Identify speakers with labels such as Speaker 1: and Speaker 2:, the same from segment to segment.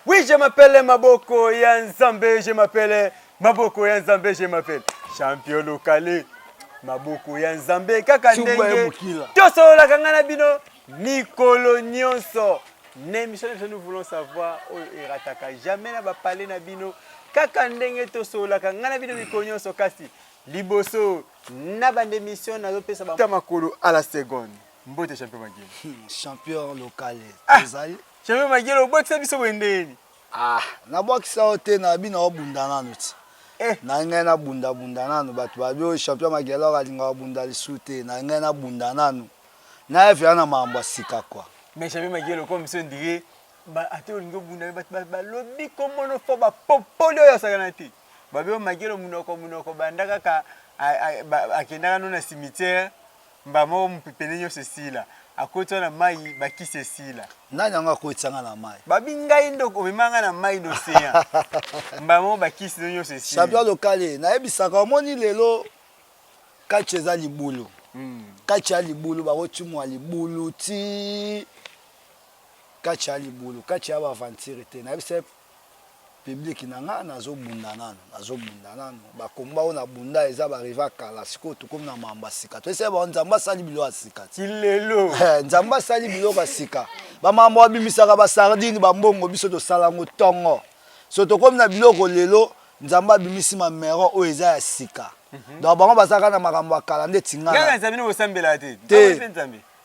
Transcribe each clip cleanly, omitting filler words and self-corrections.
Speaker 1: Oui, je m'appelle Maboko Yanzambe, je m'appelle Maboko Yanzambe, je m'appelle champion local. Maboko Yanzambe, kaka ndenge. Toso la kangana bino, Nikolo Nyonso. N'émission que nous voulons savoir, il rataka jamais na ba parler na bino. Kaka ndenge toso la kangana bino Nikolo Nyonso kasi. Liboso na bande mission na pesa ba tamakolo à la seconde. Mbote champion Magelo.
Speaker 2: Champion local.
Speaker 1: Champion Magelo, boxe biso wendeni.
Speaker 2: Na boxe ote na bino obundana nuti. Na ngai na bunda nanu batu babio champion Magelo alinga bunda lisute na ngai na bunda nanu. Na efya na mambo sika kwa.
Speaker 1: Mais champion Magelo comme ça dirait ba ate olingo bunda ba lobi komono fo ba popolo ya sakanati. Babio Magelo munoko bandaka ka akendaka no na cimetière mbamo mpipene nyonso esila akoti na mai bakisi esila
Speaker 2: nani anga koitsanga na mai
Speaker 1: babi ngai ndoko omemanga na mai d'océan mbamo bakisi nyonso esila
Speaker 2: champion local na yebisaka omoni lelo kachi eza libulu kachi ya libulu bakotimwa libulu ti kachi ya libulu kachi ya baventure te na yebisa public na nga nazobunda nanu bakomba ona bunda eza bariva kala siko tukomi na mamba sika to ese ba nzamba sali bilo asika
Speaker 1: tilelo
Speaker 2: nzamba sali bilo asika ba mamba bimisaka ba sardine ba mbongo biso to salango tongo so to komi na biloko lelo nzamba bimisi ma mero o eza ya sika donc bango basaka na makambo akala nde tinga
Speaker 1: nga nzambe no sambela
Speaker 2: te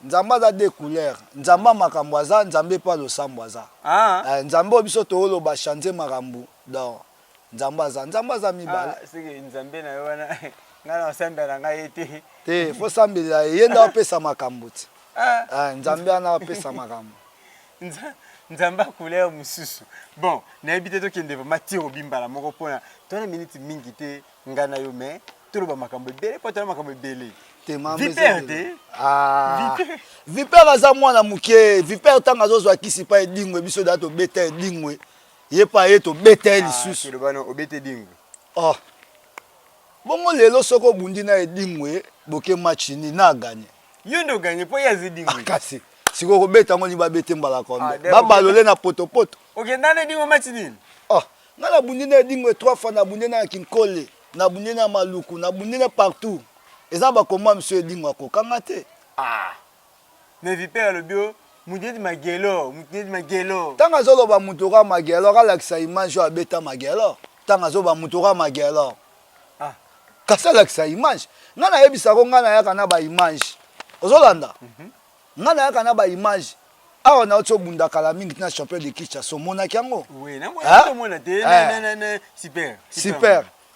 Speaker 2: nzamba za deux couleurs nzamba makambo aza nzambe pa losambo aza nzambe biso to olo ba chanter makambo donc nzamba za mibala
Speaker 1: sike nzambe na wana ngana sambela ngai
Speaker 2: te fo sambela yenda opesa makambo ti nzambe ana opesa makambo
Speaker 1: nzamba couleur mususu bon na ebite to kende matiro bimbala moko pona tona minute mingi te ngana yo mais tolo ba makambo bele po tona makambo bele
Speaker 2: Vipère aza mwana muke Vipère tanga zozwa kisi pa edingwe biso da to beta edingwe ye pa ye to beta lisusu
Speaker 1: bana obete dingwe
Speaker 2: bongo lelo soko bundi na edingwe boke match ni na gagner
Speaker 1: yo ndo gagner po ya zidingwe
Speaker 2: kasi siko ko beta ngoni ba bete mbala kombe ba balole na poto
Speaker 1: okenda na edingwe match nini
Speaker 2: ngala bundi na edingwe 3 fois na bundi na Kinkole na bundi na Maluku na bundi na partout eza ba koma monsieur Edingwa ko kanga te
Speaker 1: mais Vipère le bio Mutedi Magelo
Speaker 2: tanga zolo ba mutoka Magelo kala kisa image wa beta Magelo tanga zo ba mutoka Magelo kasa la kisa image ngana yebisa ko ngana yaka na ba image ozolanda ngana yaka na ba image awa na oto bunda kala mingi na champion de Kinshasa mona kiango
Speaker 1: oui na mona te na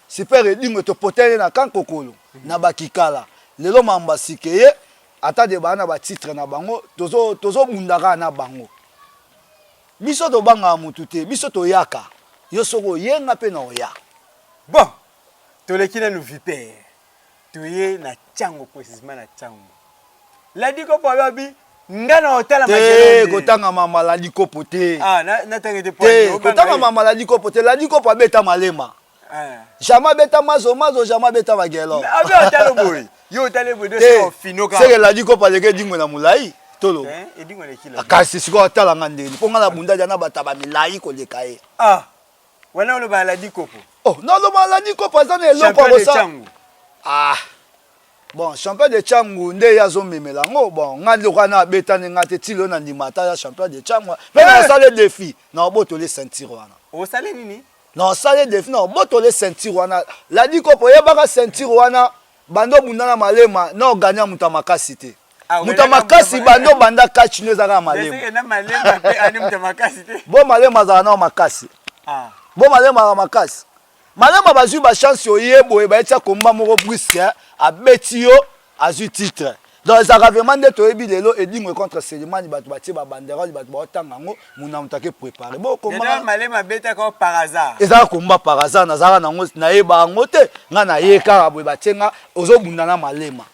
Speaker 1: super edingo to potele na kankokolo na bakikala lelo mamba sikeye ata de bana ba titre na bango tozo bundaka na bango biso to banga mutu te biso to yaka yo soko yenga pe na oya bon to lekina no Vipère toye na chango précisément na chango la diko po babi ngana hôtel
Speaker 2: Magelo ko tanga mama la diko pote
Speaker 1: na tangete po
Speaker 2: ko tanga mama la diko pote la diko pa beta malema jamais beta mazo jamais beta Magelo
Speaker 1: abi otalo boy yo otalo boy de so finoka
Speaker 2: c'est que la diko pa leke dingwe na mulai tolo
Speaker 1: edingwe le kila
Speaker 2: kasi siko otala ngandeni po ngala bunda jana bataba milai ko lekae
Speaker 1: wana lo ba la diko po
Speaker 2: non lo ba la diko pa zana eloko ko sa bon champion de Changu nde yazo memela ngo bon ngandi ko na beta ni ngate tilo na ndimata ya champion de Changu mais na sale défi na oboto le ceinture wana
Speaker 1: o sale nini
Speaker 2: non sale défi na oboto le ceinture wana la diko po yebaka ceinture wana bando bundana malema na oganya muta makasi te muta makasi bando banda catch no zaka malema
Speaker 1: c'est na malema pe ani muta makasi te
Speaker 2: bo malema za na makasi bo malema makasi malema bazui ba chance oyebo e ba etia komba moko brusque abeti yo azu titre donc ça vraiment de to ebi lelo edingwe contre Selimani batu batie ba banderole batu ba otanga ngo muna mutake préparer bo
Speaker 1: komba malema beta ko par hasard
Speaker 2: eza komba par hasard na zaka nango na yeba ngo te nga na yeka bo batenga ozobunda na malema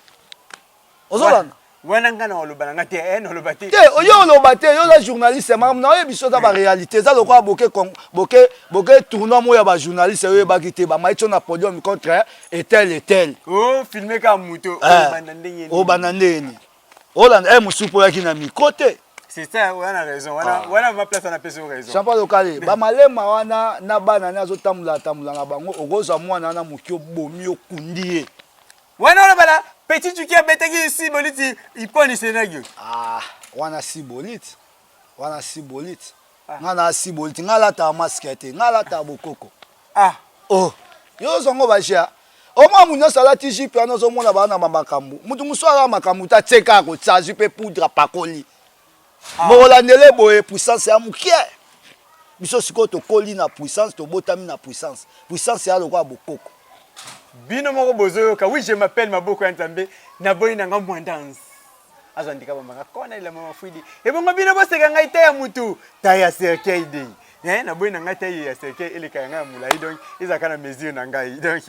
Speaker 2: ozolana
Speaker 1: wana ngana oloba nga te oloba te
Speaker 2: oyo oloba te yo la journaliste mam na yebiso za ba réalité za lokwa boke tournoi moya ba journaliste yo baki te ba maicho na podium contre et tel
Speaker 1: filmer ka muto
Speaker 2: o banandeni olanda musupo yaki na micro te
Speaker 3: C'est ça, on a raison. Voilà ma place, on a plus raison.
Speaker 2: Champion local. Ba malema wana na bana na zo tamula na bango ogoza mwana na mukio bomi okundi.
Speaker 3: Wana bala petit tu qui a betaki ici boliti il poni senagio.
Speaker 2: Ah, wana sibolite. Wana sibolite. Ngana sibolite ngala ta maskete, ngala ta bokoko.
Speaker 3: Ah.
Speaker 2: Oh. Yo zongo bashia. Oma munya sala tiji pe na zo mona bana makambu. Mutu muswala makambu ta tseka ko tsaji pe poudre pakoli. Molandele boye puissance ya mukie. Biso siko to koli na puissance to botami na puissance. Puissance ya lokwa bokoko.
Speaker 3: Bino moko bozo ka oui je m'appelle Maboko Nzambe na boyi na ngambo danse. Azandika ba manga kona ile mama fuidi. E bongo bino boseka ngai ta ya mutu ta ya cercueil de. Na boyi na ngai ta ya cercueil ile ka nga mulai donc ezaka na mesure na ngai. Donc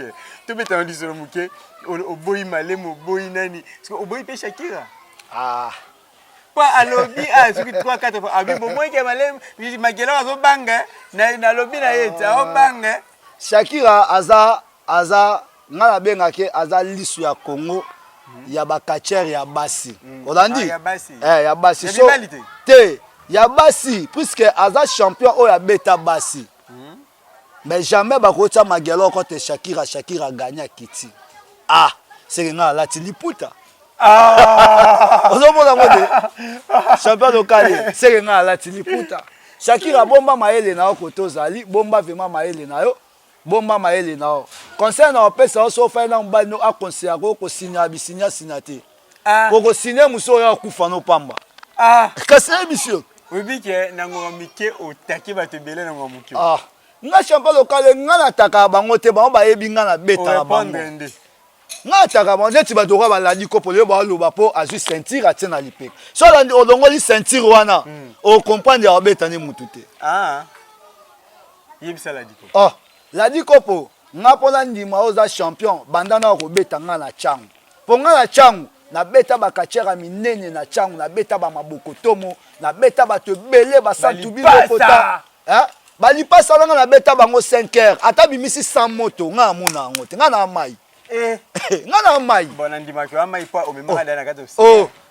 Speaker 3: to beta ndi solo muke oboyi malemo boyi nani. Parce que oboyi pe Shakira.
Speaker 2: Ah.
Speaker 3: Pas à lobby à ce que 3 4 fois abi bon moi qui malem magela azo banga na lobby na yeta o banga
Speaker 2: Shakira aza ngala bengake aza lisu ya Congo ya bakachere ya basi olandi
Speaker 3: ya basi
Speaker 2: ya basi so te ya basi puisque aza champion o ya beta basi mais jamais bakota magela côté Shakira gagne kiti ah c'est ngala lati liputa. Ah, ozomona ngode champion local c'est nga la tiliputa Shakira bomba maele na okoto zali bomba vraiment maele na yo bomba maele na o concernant on peut ça so faire na mbano a conseiller ko signer bisinya sinate ko signer muso ya kufa no pamba kasi monsieur
Speaker 3: obi ke na ngomike otaki batebele na ngomuki
Speaker 2: nga champion local nga na taka bango te bango ba yebi nga na beta na bango nga taka bango ti badoka baladi kopo le ba loba po azu sentir atina lipek so la olongoli sentir wana o comprendre ya beta ni mutute
Speaker 3: yebisa la diko
Speaker 2: la dikopo nga pona ndima oza champion bandana ko beta nga na changu po nga na changu na beta bakachera minene na changu na beta ba maboko tomo na beta bato bele basantu bilokota balipasa nga na beta bango 5 heures ata bimisi 100 moto nga amona ngo te nga na mai nga na mai
Speaker 3: bona ndima ko mai po o memaka dana kato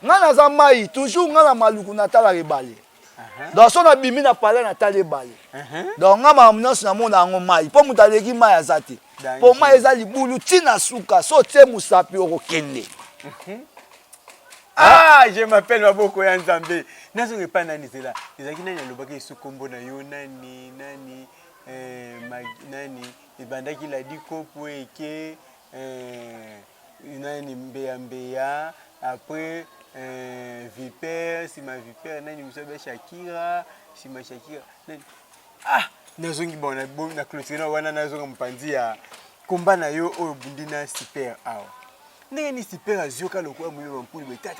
Speaker 2: nga na za mai toujours nga na maluku na tala rebale donc so na bimi na pale na tala rebale donc nga mamnonso na mona ngo mai po mutaleki mai azati po mai eza libulu tina suka so te musapi okokende.
Speaker 3: Je m'appelle Maboko Nzambe. Nazo ngepa nani zela. Ezaki nani alobaki sukombo na yo nani ibandaki la dikopo eke nani mbeya après vipère si ma vipère nani musabe Shakira si ma Shakira nani nazo ngibona na clôture na wana nazo ngompanzi ya komba na yo oyo bundina super awa. Ndenge ni super azioka lokwa muyiba bampuli ta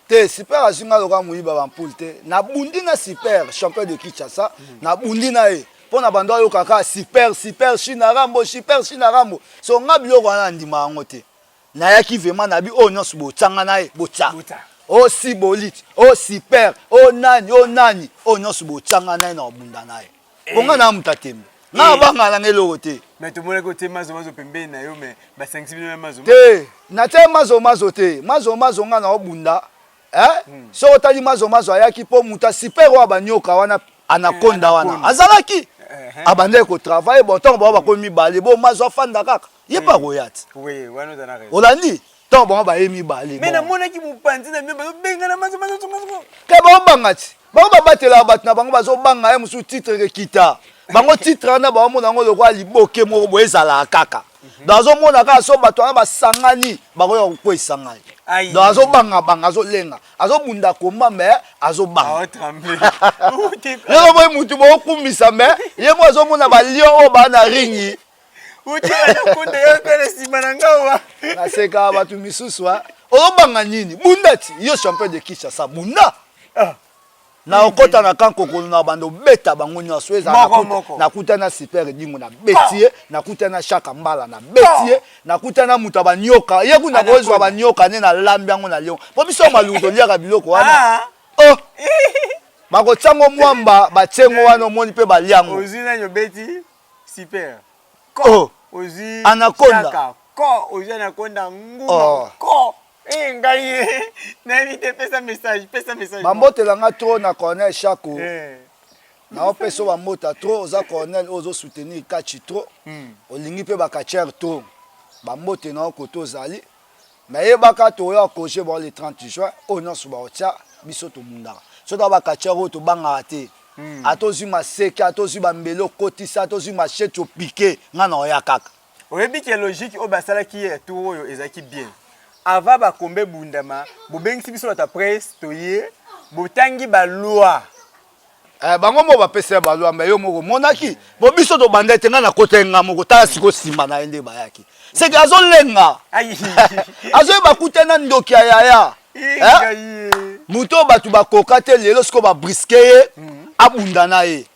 Speaker 2: te super azunga lokwa muyiba bampuli te na bundi na super champion de Kinshasa na bundi na e pona bando ayo kaka super China Rambo so nga biloko wana ndima yango te na yaki vraiment na bi o nyonso botanga na e botsa o sibolite o super o nani o nyonso botanga na e na bunda na e ponga na mutatembe na banga na ngeloko te
Speaker 3: mais to mona ko te mazo pembeni na yo mais ba 5 minutes mazo
Speaker 2: te na te mazo te mazo nga na obunda so otali mazo ayaki po muta super wa banyoka wana anakonda wana azalaki abande ko travailler bon temps ba ko mibale bo mazo afanda kaka yepa koyati
Speaker 3: oui wana za na raison
Speaker 2: olandi temps ba ba yemi bale
Speaker 3: mais na mona ki mupanzi na mbe benga na mazo
Speaker 2: ke ba bangati ba batela bat na bango bazo banga ye musu titre ke kita bango titre na ba mona ngo lokwa liboke mo bo ezala kaka dazo mona ka so bato na basangani bakoya ko isangani dazo banga zo lenga azo bunda komba me azo banga
Speaker 3: trembler
Speaker 2: yo boy mutu bo kumisa me ye mo azo mona ba lion o ba na ringi
Speaker 3: uti akonde yo kele simana ngawa
Speaker 2: na seka batu misusu o banga nini bundati yo champion de Kinshasa bunda na okota na kankokolo na bando beta bango nyonso eza na kutana super dingo na betie na kutana shaka mbala na betie na kutana muta banyoka ye kuna kozwa banyoka ne na lambi yango na lion po biso maluto liaka biloko wana bakotsango mwamba batsengo wana omoni pe baliango
Speaker 3: ozina nyo beti super ozi
Speaker 2: anakonda
Speaker 3: ko ozi anakonda nguma ko ngai n'invite pesa message
Speaker 1: bambotela nga trop na Cornel Chako na opesa bambota trop oza Cornel ozo soutenir kachi trop olingi pe bakachère trop bambote na koto ozali mais yebaka toya koche bon le 30 juin o nyonso baotia biso tomundaka soki bakachère oyo tobangaka te atozwi maseke atozwi bambele okotisa atozwi machete opike nga na oya kaka
Speaker 3: oyebi ke logique oyo basalaki ye tour oyo ezalaki bien ava bakombe bundama bobengisi biso bata presse toye botangi baloi
Speaker 1: bango moko bapesa baloi mais yo moko monaki bo biso tobanda ete nga na kota nga moko tala siko nsima na ye nde bayaki seke azolenga azoyeba kutana ndoki ya yaya moto bato bakoka te lelo siko babriske ye abunda na ye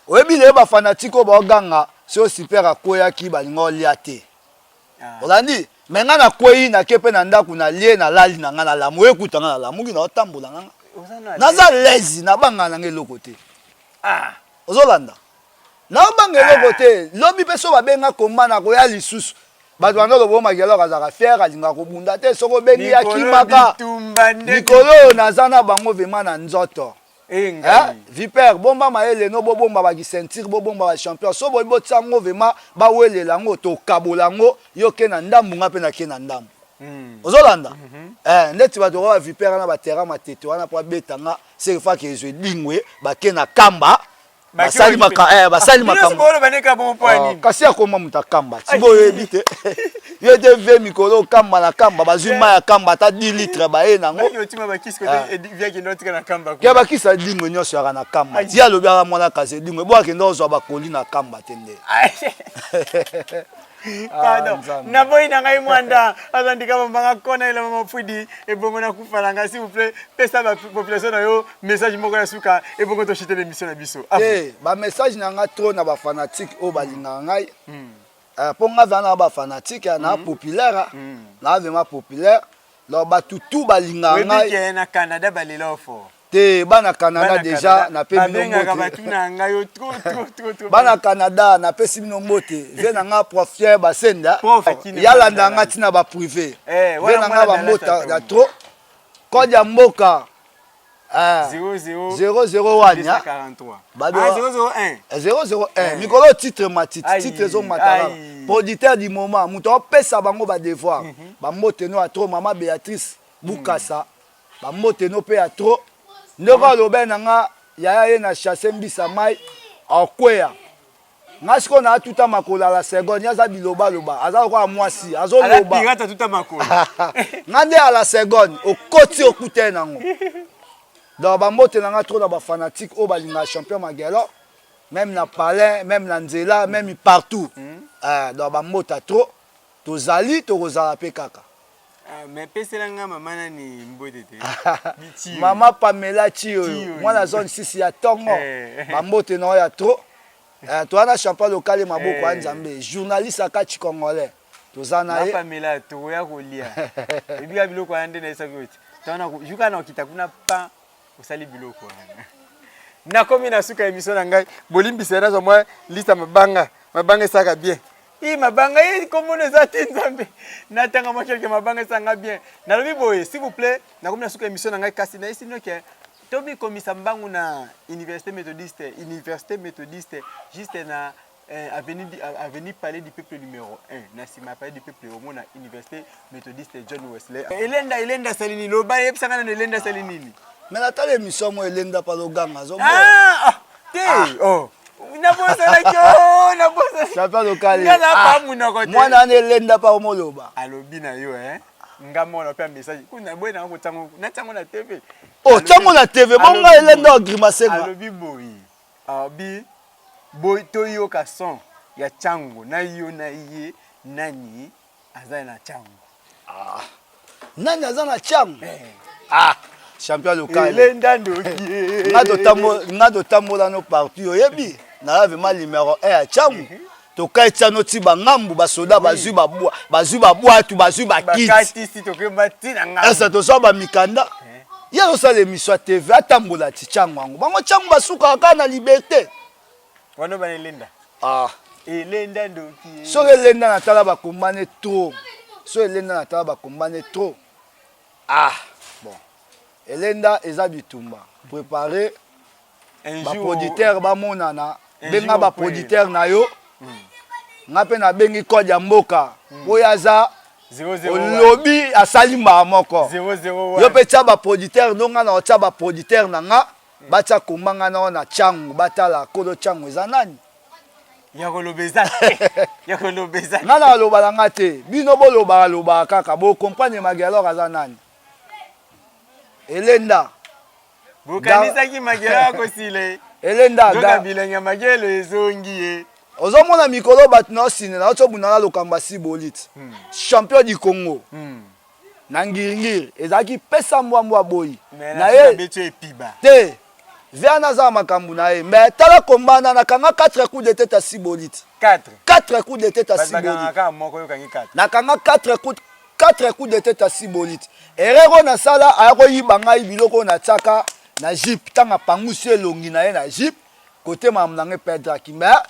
Speaker 1: oyebi lelo bafanatike oyo baoganga so super akweyaki balinga olia te olandi me nga nakwei nake mpe na ndako nalie nalali na nga na lamu oyekuta nga na lamuki naotambola nga naza lezi nabanga nanga eloko te ozolanda nabanga eloko te lobi mpe so babenga komba na koya lisusu bato bandolobo makeloko azalaka fiere alingaka kobunda te soko obengi yakimaka likolo oyo naza na bango vraimen na nzoto Vipère bomba maele no bomba ba sentir bomba ba champion so boy botango vraiment ba welela ngo to kabola ngo yoke na ndambu nga pe na ke na ndambu ozolanda ndeti ba to Vipère na ba terrain matete wana po betanga c'est fois que je dingwe ba ke na kamba basali maka basali makambo kasi akoma mutakamba tibo yebite yo de ve mikolo kamba na kamba bazuma ya kamba ta 10 litres ba e nango
Speaker 3: yo tima bakisi ko via ki notika na kamba
Speaker 1: ko ya bakisa dingwe nyonso ya na kamba dia lobi ala mwana kasi dingwe bo akenda ozo bakoli na kamba tende
Speaker 3: pardon na boy na ngai mwanda azandika bambanga kona ile mama fudi e bongo na kufalanga s'il vous plaît pesa ba population na yo message moko ya suka e bongo to chiter l'émission na biso
Speaker 1: ba message na nga trop na ba fanatique o balinga ngai po nga vana ba fanatique na populaire na vraiment populaire lo ba tutu balinga ngai
Speaker 3: we na Canada balela fort
Speaker 1: te bana Canada déjà na pe
Speaker 3: bino mbote
Speaker 1: bana Canada na pe sibino mbote ve na nga profier basenda yala ndanga tina ba privé ve na nga ba mbota ya trop kodi ya mboka
Speaker 3: 001
Speaker 1: 001 mikolo titre matiti titre zo matara producteur du moment muto pesa bango ba devoir ba mbote no a trop mama Béatrice Bukasa ba mbote no pe a trop ndeko lobe na nga yaya ye na chasse mbisa mai akweya nga siko na tuta makola la seconde yaza biloba loba aza ko amwasi azoloba
Speaker 3: ala pirata tuta makola
Speaker 1: nga nde ala seconde okoti okute nango donc ba mbote na nga trop na ba fanatique o balinga champion magelo même na palais même na nzela même partout donc ba mbote trop tozali tokozala pe kaka
Speaker 3: mais peselanga mama nani mbote te
Speaker 1: mama Pamela Chio mwana zone 6 ya tongo bambote no ya trop toana champion local maboko ya Nzambe journaliste akachi congolais tozana ye
Speaker 3: Pamela to ya kolia ebika biloko ande na esakoti tona juka na okita kuna pa osali biloko na komi na suka émission na ngai bolimbisa na zo moi lista mabanga saka bien mabanga komona za te Nzambe natanga mo quelque mabanga sanga bien na lobi boye s'il vous plaît na komi na suka émission na ngai kasi na isino ke tobi komisa mbangu na université méthodiste juste na avenue palais du peuple numéro 1 na sima palais du peuple au mona université méthodiste John Wesley elenda salini loba yebisanga na elenda salini
Speaker 1: mais la tale émission mo elenda pa loganga zo champion local mwana ne lenda pa omoloba
Speaker 3: alobi na yo ngamo na pe message kuna boy na ko tango na tango na TV
Speaker 1: tango na TV bonga elenda grimacenga
Speaker 3: alobi boy to yo ka son ya chango na yo na ye nani aza na chango
Speaker 1: nani aza na chango champion local
Speaker 3: elenda ndoki
Speaker 1: ngado tambola no partout oyebi na vraiment numéro 1 ya changu to kaitsa no tiba ngambu basoda bazui babwa tu bazui bakiti
Speaker 3: bakati to ke batina ngambu
Speaker 1: esa to so ba mikanda ya lo sala émission TV atambola ti changu wangu bango changu basuka ka na liberté
Speaker 3: wana ba elenda elenda ndoki
Speaker 1: so elenda na tala ba kombane trop
Speaker 2: Ah, bon. Elenda eza bitumba. Préparer ba producteur ba monana, benga ba producteur na yo. Nga pe na bengi code ya mboka. Oyaza 001. Lobby asali moko.
Speaker 3: 001.
Speaker 2: Yo pe tia ba producteur ndonga na tia ba producteur na nga. Bacha kumbanga na changu batala kodo changu eza nani?
Speaker 3: Yakolobeza. Yakolobeza.
Speaker 2: Nana loba la ngate. Bino bo loba kaka bo comprendre magalo kaza nani? Elenda.
Speaker 3: Bukanisa ki magelo ko sile.
Speaker 2: Elenda
Speaker 3: ga bilenge magelo ezongi e.
Speaker 2: Ozomona mikolo batna osine na oto bunala lokamba Sibolite. Champion du Congo. Na ngiri ezaki pesa mbwa boyi.
Speaker 3: Na ye beto epiba.
Speaker 2: Te. Viana za makambu na ye. Mais tala kombana na kanga 4 coups de tête à Sibolite. 4 coups de tête à Sibolite. Na kanga 4 coups de tête à Sibolite. Erero na sala ayako yibanga ibiloko na tsaka na jeep tanga pangusi elongi na ye na jeep côté mamnange Pedra Kimba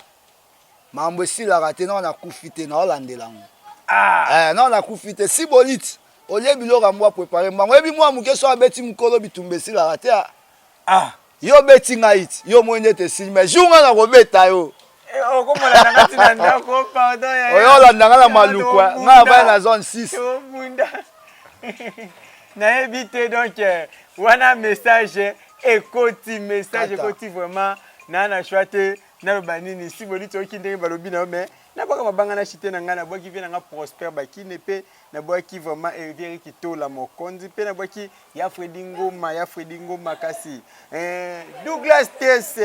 Speaker 2: mambo sila raté na kufite na olandelango. Na kufite Sibolite olie biloko amwa préparer mbango ebi mwa mukeso abeti mukolo bitumbe sila raté. Yo beti ngait yo mwende te silme junga na kobeta yo.
Speaker 3: Okomona na ngati na ndako pardon ya.
Speaker 2: Oyo landanga na malukwa nga ba na zone 6.
Speaker 3: Na éviter donc wana message ekoti message ekoti vraiment na choité na banini Sibolite oki ndenge balobi na mais na baka mabanga na chité na nga na boki vient na Prosper bakine pe na boki vraiment Erivier Kito la mokonzi pe na boki ya Fredi Ngoma kasi Douglas Tess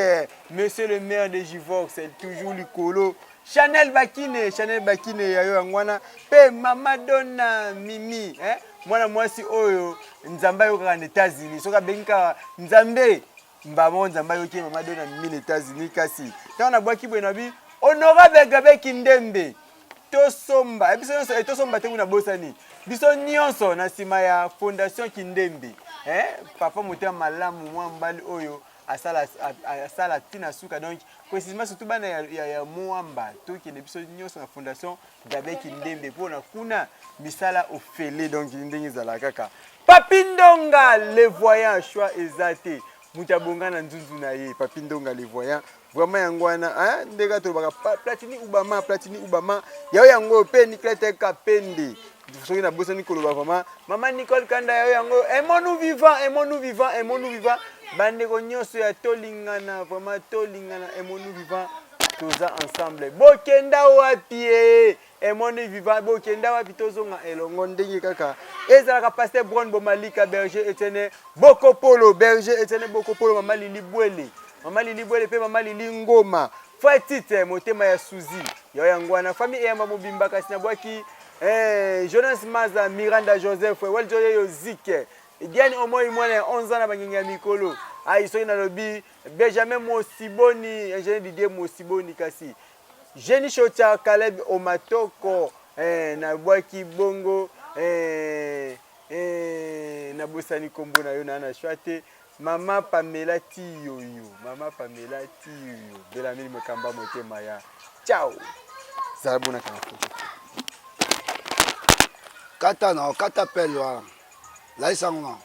Speaker 3: monsieur le maire de Jivox c'est toujours likolo Chanel Bakine ya yo ngwana pe Mama Donna Mimi mwana mwasi oyo nzamba yo kaka na États-Unis soka benka nzambe mbamo nzamba yo ki Mama Donna Mimi les États-Unis kasi tana bwaki bwena bi honorable Gabe Kindembe tosomba ebiso tosomba te kuna bosani biso nyonso na sima ya fondation Kindembe papa moteur malamu mwambali oyo asala tina suka donc précisément surtout bana ya mwamba to ki ne biso nyonso na fondation Gabe Kindembe pona kuna misala ofele donc ndenge zala kaka Papindonga le voyant choix ezate mutabonga na nzunzu na ye Papindonga le voyant vraiment yangwana ndeka to baka Platini Ubama yao yango pe Niklete Kapende soki na bosani koloba vraiment Maman Nicole Kanda yao yango aimons-nous vivant bandeko nyonso ya tolingana vraiment tolingana aimons-nous vivant toza ensemble bokenda wapi aimons-nous vivant bokenda wapi tozonga elongo ndenge kaka ezalaka pasteur Brown Bomalika berger Etienne Bokopolo berger Etienne Bokopolo Mama Lili Bwele pe Mama Lili Ngoma Fatite motema ya Suzi yo yangwana famille eyamba mobimba kasi na bwaki Jonas Maza Miranda Joseph Weljoye Yozike Diane Omoi mwana 11 ans na banginga mikolo soki na lobi Benjamin Mosiboni ingénieur Didier Mosiboni kasi Jenny Chocha Caleb Omatoko na bwaki bongo na bosani kombo na yo na chwate Mama Pamela Tiyoyo Bela mili mokamba motema ya ciao Zarabuna kana
Speaker 2: kata pelwa la isango